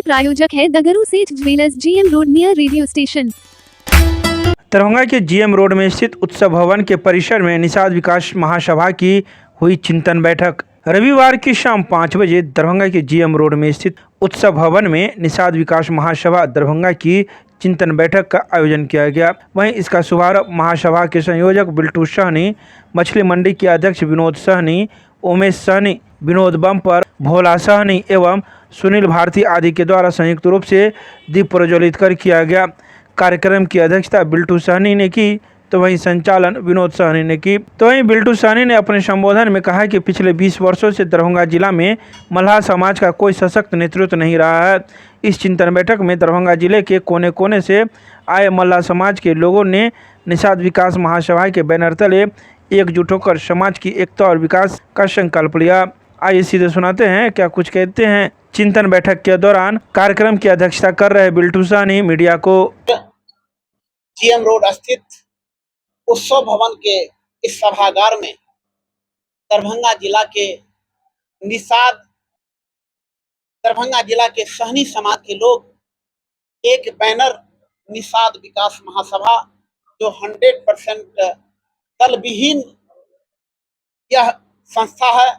प्रायोजक है दगरू सेठ jewellers, GM road near radio station. Darbhanga के जीएम रोड में स्थित उत्सव भवन के परिसर में निषाद विकास महासभा की हुई चिंतन बैठक। रविवार की शाम 5 बजे दरभंगा के जीएम रोड में स्थित उत्सव भवन में निषाद विकास महासभा दरभंगा की चिंतन बैठक का आयोजन किया गया। वहीं इसका शुभारंभ महासभा के संयोजक बिल्टू सहनी, मछली मंडी के अध्यक्ष विनोद सहनी, उमेश सहनी, विनोद बम्पर, भोला सहनी एवं सुनील भारती आदि के द्वारा संयुक्त रूप से दीप प्रज्वलित कर किया गया। कार्यक्रम की अध्यक्षता बिल्टू सहनी ने की तो वहीं संचालन विनोद सहनी ने की। तो वहीं बिल्टू सहनी ने अपने संबोधन में कहा कि पिछले 20 वर्षों से दरभंगा जिला में मल्लाह समाज का कोई सशक्त नेतृत्व नहीं रहा है। इस चिंतन बैठक में दरभंगा जिले के कोने कोने से आए मल्लाह समाज के लोगों ने निषाद विकास महासभा के बैनर तले एकजुट होकर समाज की एकता और विकास का संकल्प लिया। आइए सीधे सुनाते हैं क्या कुछ कहते हैं। चिंतन बैठक के दौरान कार्यक्रम की अध्यक्षता कर रहे बिल्टू सहनी मीडिया को जीएम रोड स्थित उत्सव भवन के इस सभागार में दरभंगा जिला के सहनी समाज के लोग एक बैनर निषाद विकास महासभा जो 100% दल विहीन यह संस्था है,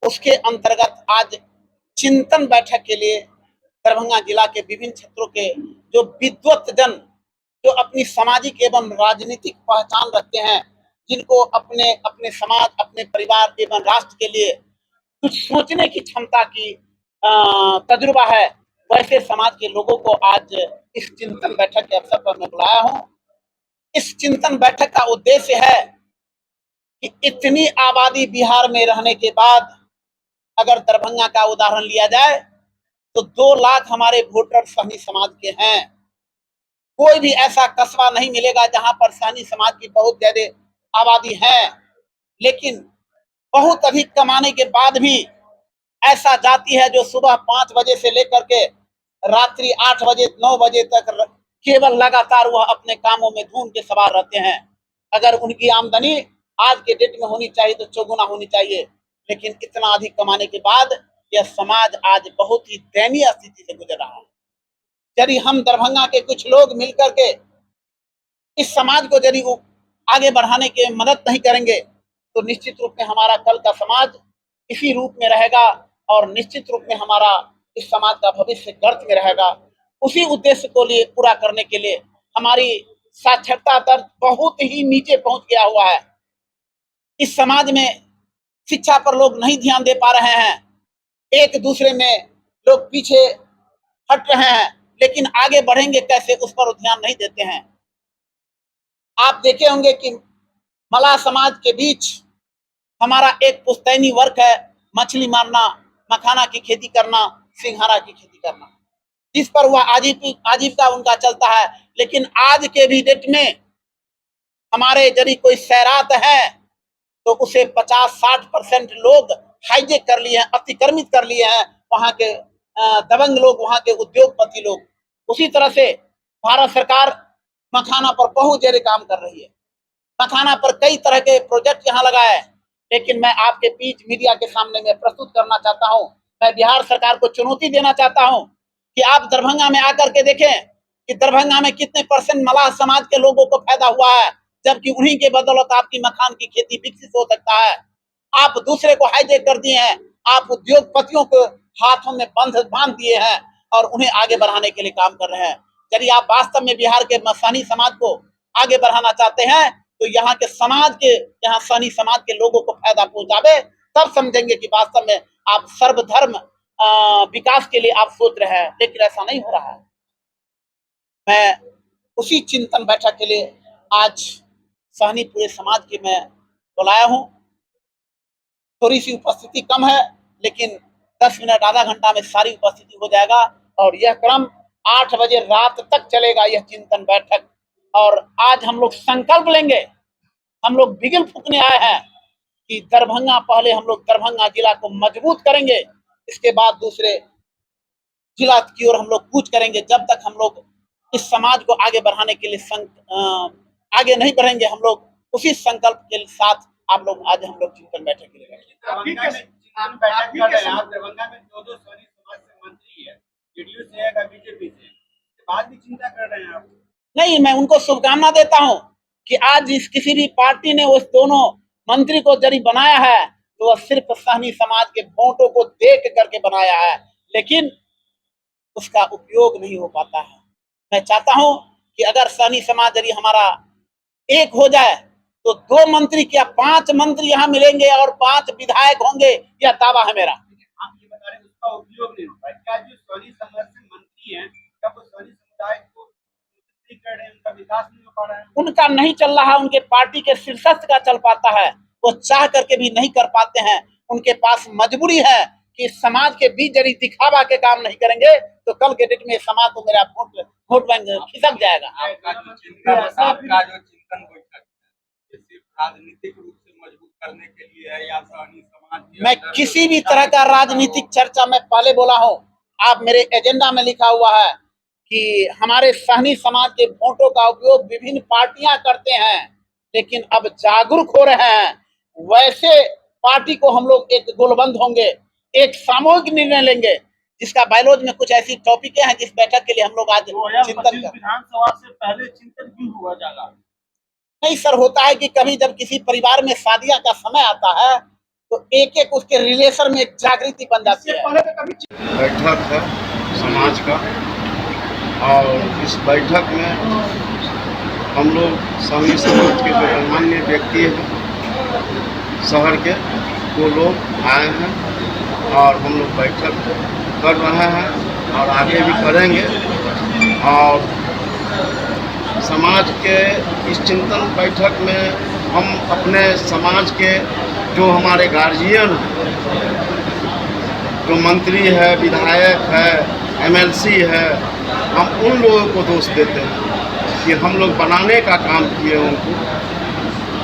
उसके अंतर्गत आज चिंतन बैठक के लिए दरभंगा जिला के विभिन्न क्षेत्रों के जो विद्वत जन जो अपनी सामाजिक एवं राजनीतिक पहचान रखते हैं, जिनको अपने अपने समाज, अपने परिवार एवं राष्ट्र के लिए कुछ सोचने की क्षमता की तजुर्बा है, वैसे समाज के लोगों को आज इस चिंतन बैठक के अवसर पर मैं बुलाया हूं। इस चिंतन बैठक का उद्देश्य है कि इतनी आबादी बिहार में रहने के बाद अगर दरभंगा का उदाहरण लिया जाए तो 2 लाख हमारे वोटर सहनी समाज के हैं। कोई भी ऐसा कस्बा नहीं मिलेगा जहां पर सहनी समाज की बहुत ज्यादा आबादी है, लेकिन बहुत अधिक कमाने के बाद भी ऐसा जाति है जो सुबह 5 बजे से लेकर के रात्रि 8 बजे 9 बजे तक केवल लगातार वह अपने कामों में धूम के सवार रहते हैं। अगर उनकी आमदनी आज के डेट में होनी चाहिए तो चौगुना होनी चाहिए, लेकिन इतना अधिक कमाने के बाद यह समाज आज बहुत ही दयनीय स्थिति से गुजर रहा है। यदि हम दरभंगा के कुछ लोग मिलकर के इस समाज को यदि आगे बढ़ाने के मदद नहीं करेंगे तो निश्चित रूप में हमारा कल का समाज इसी रूप में रहेगा और निश्चित रूप में हमारा इस समाज का भविष्य गर्त में रहेगा। उसी उद्देश्य को लिए पूरा करने के लिए हमारी साक्षरता दर बहुत ही नीचे पहुंच गया हुआ है। इस समाज में शिक्षा पर लोग नहीं ध्यान दे पा रहे हैं, एक दूसरे में लोग पीछे हट रहे हैं, लेकिन आगे बढ़ेंगे कैसे उस पर ध्यान नहीं देते हैं। आप देखे होंगे कि मल्लाह समाज के बीच हमारा एक पुश्तैनी वर्क है, मछली मारना, मखाना की खेती करना, सिंघाड़ा की खेती करना, जिस पर वह आजीविका उनका चलता है। लेकिन आज के भी डेट में हमारे यदि कोई सैरात है तो उसे 50-60% लोग हाईजेक कर लिए हैं, अतिक्रमित कर लिए हैं वहां के दबंग लोग, वहां के उद्योगपति लोग। उसी तरह से भारत सरकार मखाना पर बहुत ज्यादा काम कर रही है। मखाना पर कई तरह के प्रोजेक्ट यहाँ लगा है, लेकिन मैं आपके बीच मीडिया के सामने में प्रस्तुत करना चाहता हूँ, मैं बिहार सरकार को चुनौती देना चाहता हूँ कि आप दरभंगा में आकर के देखें कि दरभंगा में कितने % मल्लाह समाज के लोगों को फायदा हुआ है, जबकि उन्हीं के बदौलत आपकी मखान की खेती विकसित हो सकता है। आप दूसरे को हाईजेक कर दिए हैं, आप उद्योगपतियों को हाथों में बांध दिए हैं और उन्हें आगे बढ़ाने के लिए काम कर रहे हैं। यदि आप वास्तव में बिहार के सहनी समाज को आगे बढ़ाना चाहते हैं तो यहाँ सहनी समाज के लोगों को फायदा पहुंचावे, तब समझेंगे कि वास्तव में आप सर्वधर्म विकास के लिए आप सोच रहे हैं, लेकिन ऐसा नहीं हो रहा है। मैं उसी चिंतन बैठक के लिए आज सहनी पूरे समाज के मैं बुलाया हूँ। थोड़ी सी उपस्थिति कम है, लेकिन 10 मिनट आधा घंटा में सारी उपस्थिति हो जाएगा और यह क्रम 8 बजे रात तक चलेगा, यह चिंतन बैठक। और आज हम लोग संकल्प लेंगे, हम लोग बिगल फूकने आए हैं कि दरभंगा, पहले हम लोग दरभंगा जिला को मजबूत करेंगे, इसके बाद दूसरे जिला की ओर हम लोग कूच करेंगे। जब तक हम लोग इस समाज को आगे बढ़ाने के लिए आगे नहीं बढ़ेंगे, हम लोग उसी संकल्प के साथ आज हम लोग चिंतन बैठक के लिए बैठे। दरभंगा में 2 सहनी समाज से मंत्री है, जेडीयू से है या बीजेपी से, बाद भी चिंता कर रहे हैं आप? नहीं, मैं उनको शुभकामना देता हूं कि आज इस किसी भी पार्टी ने उस दोनों मंत्री को जरी बनाया है तो वह सिर्फ सहनी समाज के वोटों को देख करके बनाया है, लेकिन उसका उपयोग नहीं हो पाता है। मैं चाहता हूं कि अगर सहनी समाज यदि हमारा एक हो जाए तो 2 मंत्री क्या 5 मंत्री यहाँ मिलेंगे और 5 विधायक होंगे, यह दावा है मेरा। आप ये बता रहे हैं उसका उपयोग नहीं होता है। क्या जो सहनी समाज से मंत्री हैं, क्या वो सहनी समुदाय को नहीं कर रहे हैं, उनका विकास नहीं हो पा रहा है? उनका नहीं चल रहा, उनके पार्टी के शीर्षस्थ का चल पाता है, वो चाह करके भी नहीं कर पाते हैं। उनके पास मजबूरी है कि समाज के बीच यदि दिखावा के काम नहीं करेंगे तो कल के डेट में समाज को मेरा वोट बैंक खिसक जाएगा। आपका जो चिंतन बैठक है, सिर्फ राजनीतिक रूप से मजबूत करने के लिए है या सहनी समाज के मैं अंदर किसी भी तरह का राजनीतिक चर्चा में पहले बोला हूं, आप मेरे एजेंडा में लिखा हुआ है कि हमारे सहनी समाज के वोटों का उपयोग विभिन्न पार्टियां करते हैं, लेकिन अब जागरूक हो रहे हैं। वैसे पार्टी को हम लोग एक गोलबंद होंगे, एक सामूहिक निर्णय लेंगे, जिसका बायोलॉजी में कुछ ऐसी टॉपिक हैं जिस बैठक के लिए हम लोग आज चिंतन कर। विधानसभा से पहले चिंतन क्यों हुआ जाएगा? नहीं सर, होता है कि कभी जब किसी परिवार में शादियां का समय आता है तो एक एक उसके रिलेशन में एक जागृति बन जाती है। बैठक है समाज का, और इस बैठक में हम लोग सहनी समाज के जो गणमान्य व्यक्ति हैं शहर के, वो लोग आए हैं और हम लोग बैठक कर रहे हैं और आगे भी करेंगे। और समाज के इस चिंतन बैठक में हम अपने समाज के जो हमारे गार्जियन हैं, जो मंत्री है, विधायक है, एमएलसी है, हम उन लोगों को दोष देते हैं कि हम लोग बनाने का काम किए, उनको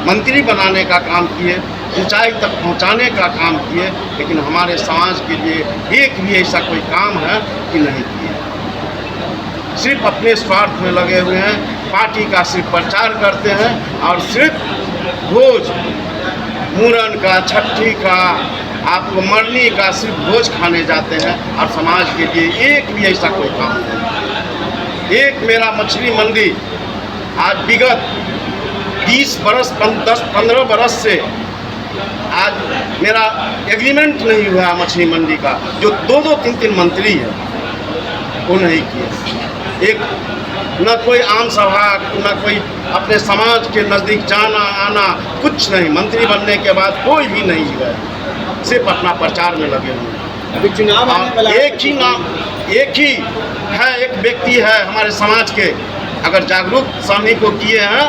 मंत्री बनाने का काम किए, ऊंचाई तक पहुंचाने का काम किए, लेकिन हमारे समाज के लिए एक भी ऐसा कोई काम है कि नहीं किए। सिर्फ अपने स्वार्थ में लगे हुए हैं, पार्टी का सिर्फ प्रचार करते हैं और सिर्फ भोज मुरन का, छठी का, आपको मरनी का सिर्फ भोज खाने जाते हैं और समाज के लिए एक भी ऐसा कोई काम नहीं। एक मेरा मछली मंडी आज विगत 20 बरस 10-15 बरस से आज मेरा एग्रीमेंट नहीं हुआ मछली मंडी का, जो 2-2, 3-3 मंत्री हैं वो नहीं किए। एक न कोई आम सभा, न कोई अपने समाज के नज़दीक जाना आना, कुछ नहीं। मंत्री बनने के बाद कोई भी नहीं गए, सिर्फ अपना प्रचार में लगे हुए हैं। अभी चुनाव आने वाला है, एक ही नाम, एक ही है, एक व्यक्ति है हमारे समाज के, अगर जागरूक सहनी को किए हैं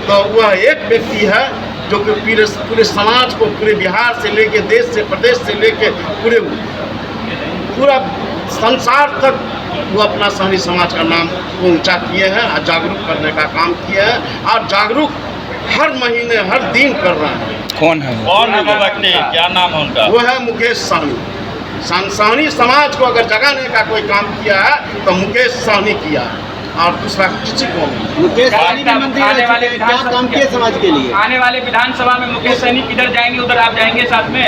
तो वह एक व्यक्ति है जो कि पूरे समाज को, पूरे बिहार से लेके, देश से, प्रदेश से लेके पूरा संसार तक वो अपना सहनी समाज का नाम को ऊंचा किए हैं और जागरूक करने का काम किए हैं और जागरूक हर महीने, हर दिन कर रहे हैं। कौन है व्यक्ति, क्या नाम है उनका? वो है मुकेश सहनी। सहनी समाज को अगर जगाने का कोई काम किया है तो मुकेश सहनी किया है और दूसरा किसी को नहीं। मुकेश सहनी भी मंत्री रह चुके हैं, क्या काम किए समाज के लिए? आने वाले विधानसभा में मुकेश सहनी किधर जाएंगे उधर आप जाएंगे साथ में?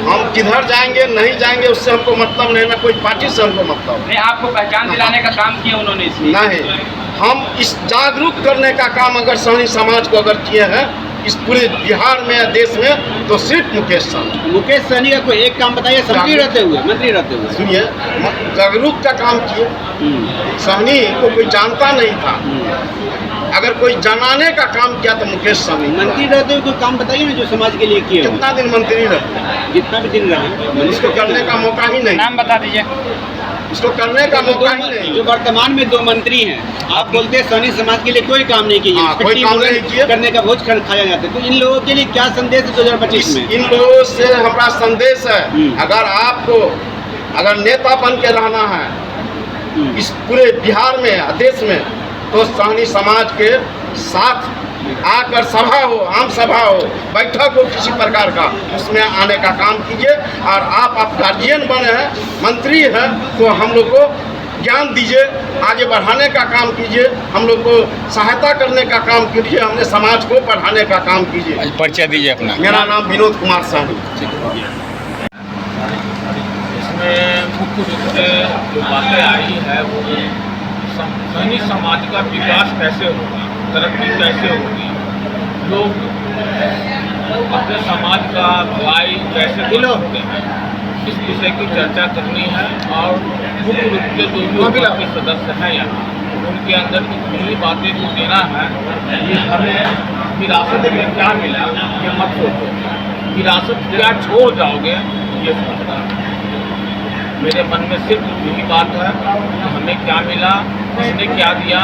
हम किधर जाएंगे नहीं जाएंगे उससे हमको मतलब नहीं, ना कोई पार्टी से हमको मतलब नहीं। आपको पहचान दिलाने का काम किया उन्होंने इसलिए? नहीं, हम इस जागरूक करने का काम अगर सहनी समाज को अगर किए हैं इस पूरे बिहार में या देश में तो सिर्फ मुकेश सहनी। मुकेश सहनी का कोई एक काम बताइए, मंत्री रहते हुए। सुनिए, जागरूक का काम किए। सहनी को कोई जानता नहीं था, अगर कोई जनाने का काम किया तो मुकेश सहनी। मंत्री रहते हुए कोई काम बताइए ना जो समाज के लिए किए। कितना दिन मंत्री रहे? जितना भी दिन रहे, इसको करने का मौका ही नहीं। नाम बता दीजिए। इसको करने का मौका ही नहीं। जो वर्तमान में 2 मंत्री हैं, आप बोलते हैं सहनी समाज के लिए कोई काम नहीं किया, कोई काम नहीं किया, करने का भोज खाया जाता है, तो इन लोगों के लिए क्या संदेश है 2025 में? इन लोगों से हमारा संदेश है, अगर आपको अगर नेता बन के रहना है इस पूरे बिहार में, देश में, तो सहनी समाज के साथ आकर सभा हो, आम सभा हो, बैठक हो किसी प्रकार का, उसमें आने का काम कीजिए। और आप गार्जियन बने हैं, मंत्री हैं, तो हम लोग को ज्ञान दीजिए, आगे बढ़ाने का काम कीजिए, हम लोग को सहायता करने का काम कीजिए, हमने समाज को बढ़ाने का काम कीजिए। परिचय दीजिए अपना। मेरा नाम विनोद कुमार सहनी। इसमें मुख्य रूप से जो बातें आई है वो सैनिक समाज का विकास कैसे होगा, तरक्की कैसे होगी, लोग अपने समाज का भलाई कैसे कर सकते हैं, इस विषय की चर्चा करनी है। और मुख्य रूप से जो भी सदस्य हैं यहाँ उनके अंदर इतनी बातें जो देना है कि हमें विरासत में क्या मिला ये मत सोचो, विरासत क्या छोड़ जाओगे ये सोचना। मेरे मन में सिर्फ यही बात है कि हमें क्या मिला, किसने क्या दिया।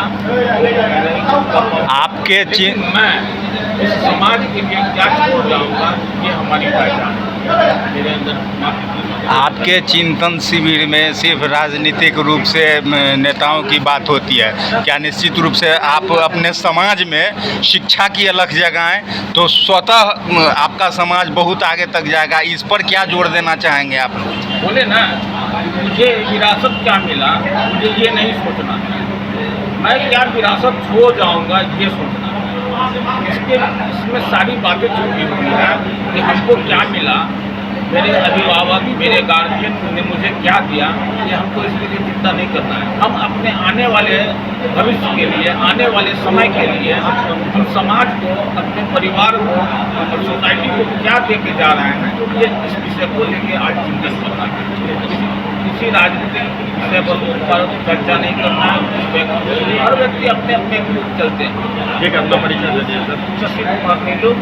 आपके मैं इस समाज के लिए क्या छोड़ जाऊंगा ये हमारी पहचान है। मेरे अंदर आपके चिंतन शिविर में सिर्फ राजनीतिक रूप से नेताओं की बात होती है क्या? निश्चित रूप से आप अपने समाज में शिक्षा की अलग जगहें तो स्वतः आपका समाज बहुत आगे तक जाएगा, इस पर क्या जोर देना चाहेंगे आप? बोले ना, मुझे विरासत क्या मिला मुझे ये नहीं सोचना, मैं क्या विरासत छोड़ जाऊंगा ये सोचना। इसमें सारी बातें छुपी हुई है कि हमको क्या मिला, मेरे अभिभावक मेरे गार्जियन ने मुझे क्या दिया, ये हमको इसके लिए चिंता नहीं करना है। हम अपने आने वाले भविष्य के लिए, आने वाले समय के लिए हम समाज को, अपने परिवार को और सोसाइटी को क्या दे के जा रहे हैं ये इस विषय को लेके आज चिंतन करना है। किसी राजनीतिक विषय पर चर्चा नहीं करना है। हर व्यक्ति अपने अपने ग्रुप चलते हैं। ठीक है, अपना परिचय दीजिए सर। शशि कुमार नीलू।